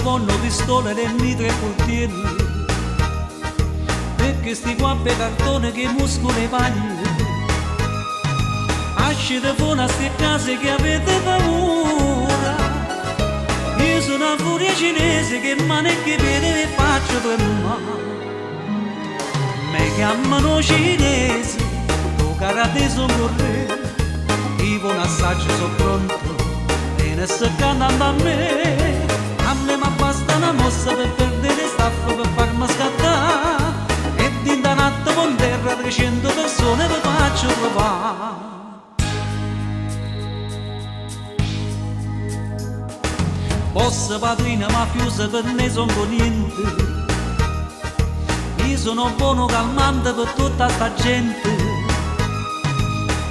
buono pistole e nitro e coltelli, perché sti qua per cartone che muscoli e paglie. Ascite fuori a ste case che avete paura. Io sono una furia cinese che maneggia per e faccio tremare. Mi chiamano cinese, tu karate sono corretto. Io un assaggio sono pronto e ne sto cantando a me. A me mi basta una mossa per perdere staffa, per farmi scattare. E di da natta con terra 300 persone vi faccio trovare. Boss padrina mafiosa per me son con niente. Io sono buono calmante per tutta sta gente.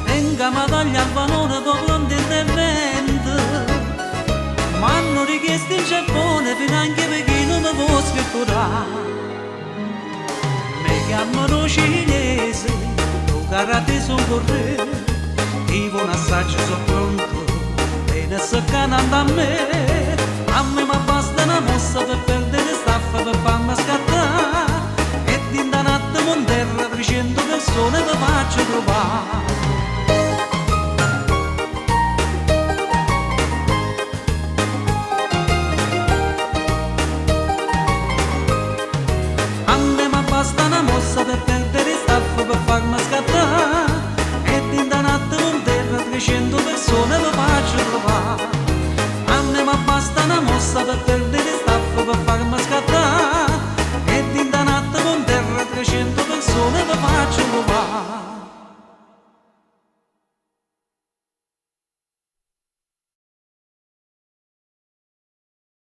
Tenga medaglia al valore per pronto intervento. M'hanno richiesto in Giappone finanche perché non mi può scritturare. Mi chiamano cinese, lo karate sono corretto. Io un assaggio sono pronto e ne sto cantando a me. A me mi basta una mossa per perdere staffa, per farmi scattare.